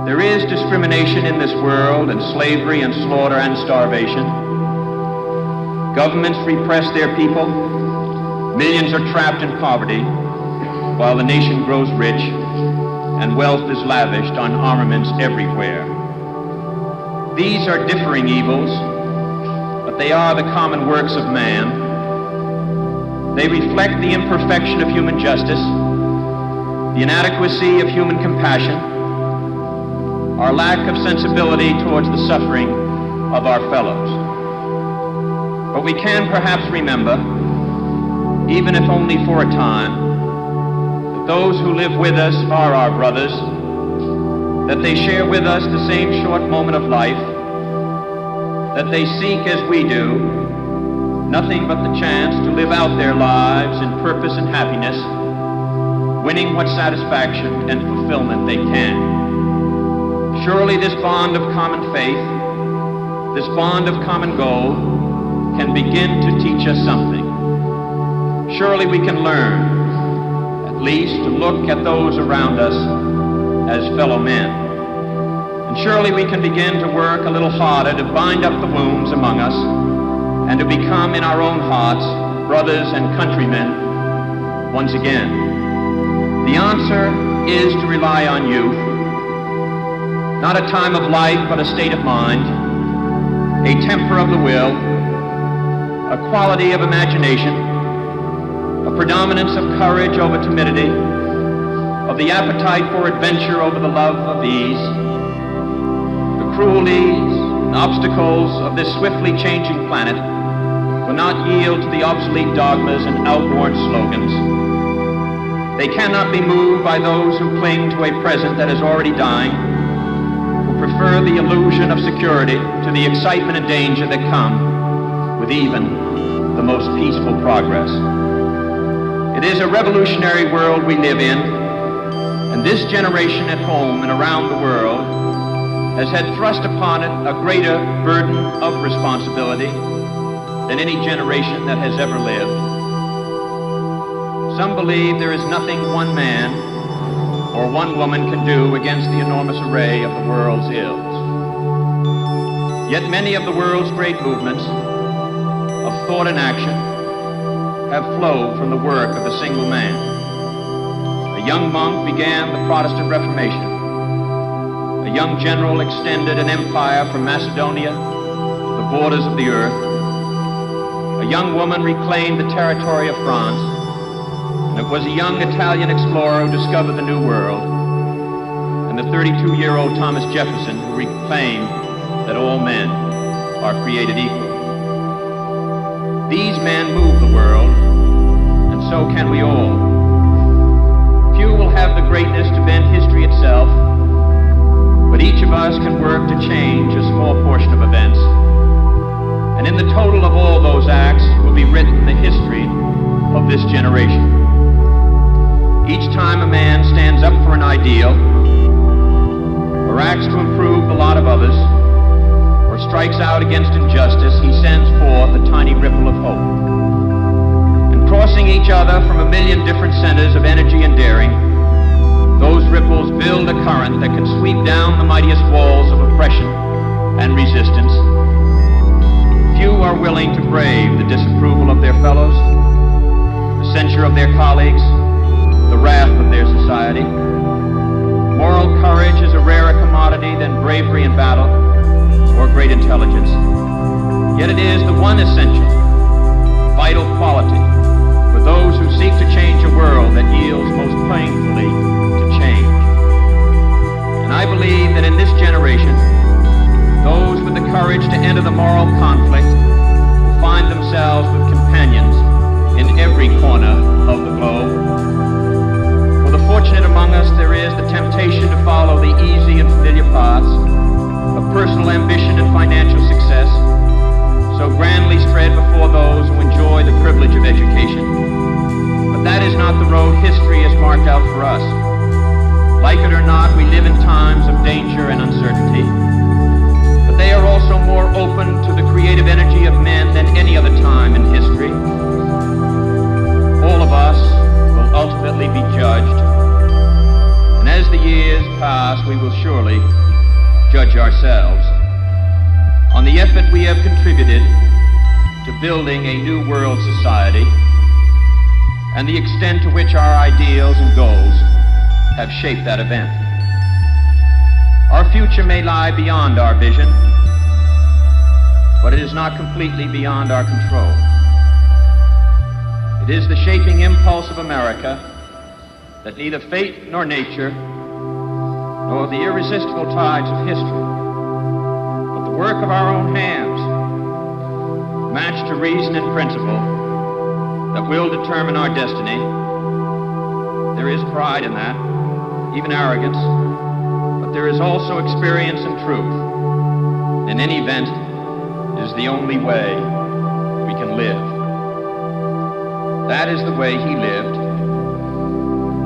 There is discrimination in this world, and slavery and slaughter and starvation. Governments repress their people. Millions are trapped in poverty, while the nation grows rich and wealth is lavished on armaments everywhere. These are differing evils, but they are the common works of man. They reflect the imperfection of human justice, the inadequacy of human compassion, our lack of sensibility towards the suffering of our fellows. But we can perhaps remember, even if only for a time, that those who live with us are our brothers, that they share with us the same short moment of life, that they seek as we do nothing but the chance to live out their lives in purpose and happiness, winning what satisfaction and fulfillment they can. Surely this bond of common faith, this bond of common goal, can begin to teach us something. Surely we can learn, at least, to look at those around us as fellow men. And surely we can begin to work a little harder to bind up the wounds among us and to become in our own hearts brothers and countrymen once again. The answer is to rely on youth, not a time of life but a state of mind, a temper of the will, a quality of imagination, a predominance of courage over timidity, of the appetite for adventure over the love of ease. The cruelties and obstacles of this swiftly changing planet will not yield to the obsolete dogmas and outworn slogans. They cannot be moved by those who cling to a present that is already dying, who prefer the illusion of security to the excitement and danger that come with even the most peaceful progress. It is a revolutionary world we live in, and this generation at home and around the world has had thrust upon it a greater burden of responsibility than any generation that has ever lived. Some believe there is nothing one man or one woman can do against the enormous array of the world's ills. Yet many of the world's great movements of thought and action have flowed from the work of a single man. A young monk began the Protestant Reformation. A young general extended an empire from Macedonia to the borders of the earth. A young woman reclaimed the territory of France, and it was a young Italian explorer who discovered the New World, and the 32-year-old Thomas Jefferson who proclaimed that all men are created equal. These men move the world, and so can we all. Few will have the greatness to bend history itself, but each of us can work to change a small portion of events. And in the total of all those acts will be written the history of this generation. Each time a man stands up for an ideal, or acts to improve the lot of others, or strikes out against injustice, he sends forth a tiny ripple of hope. And crossing each other from a million different centers of energy and daring, those ripples build a current that can sweep down the mightiest walls of oppression and resistance. Few are willing to brave the disapproval of their fellows, the censure of their colleagues, the wrath of their society. Moral courage is a rarer commodity than bravery in battle or great intelligence. Yet it is the one essential, vital quality for those who seek to change a world that yields most painfully to change. And I believe that in this generation, those with the courage to enter the moral conflict will find themselves with companions in every corner of the globe. For the fortunate among us, there is the temptation to follow the easy and familiar paths of personal ambition and financial success, so grandly spread before those who enjoy the privilege of education. But that is not the road history has marked out for us. Like it or not, we live in times of danger and uncertainty, but they are also more open to the creative energy of men than any other time in history. All of us ultimately be judged, and as the years pass, we will surely judge ourselves on the effort we have contributed to building a new world society and the extent to which our ideals and goals have shaped that event. Our future may lie beyond our vision, but it is not completely beyond our control. It is the shaping impulse of America that neither fate nor nature, nor the irresistible tides of history, but the work of our own hands, matched to reason and principle, that will determine our destiny. There is pride in that, even arrogance, but there is also experience and truth. In any event, it is the only way we can live. That is the way he lived.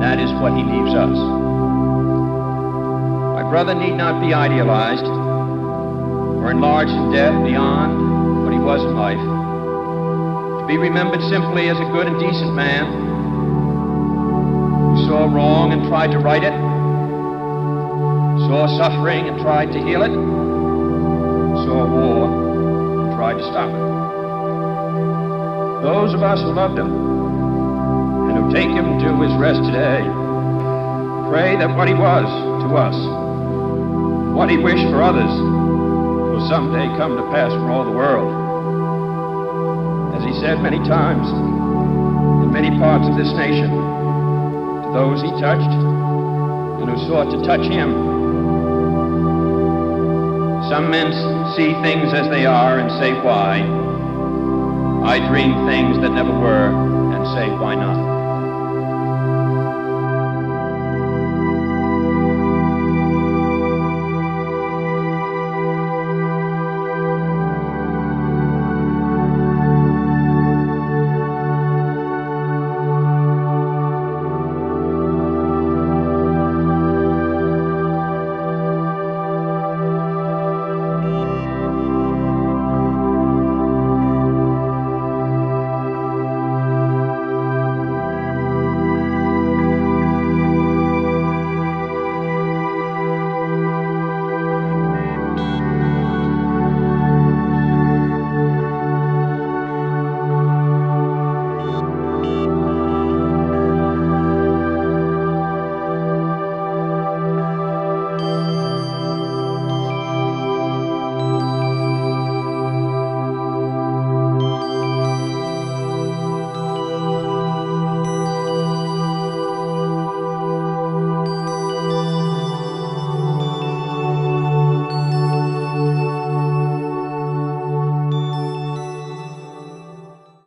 That is what he leaves us. My brother need not be idealized or enlarged in death beyond what he was in life. To be remembered simply as a good and decent man who saw wrong and tried to right it, saw suffering and tried to heal it, saw war and tried to stop it. Those of us who loved him and who take him to his rest today pray that what he was to us, what he wished for others, will someday come to pass for all the world. As he said many times in many parts of this nation, to those he touched and who sought to touch him, some men see things as they are and say why. I dream things that never were and say why not.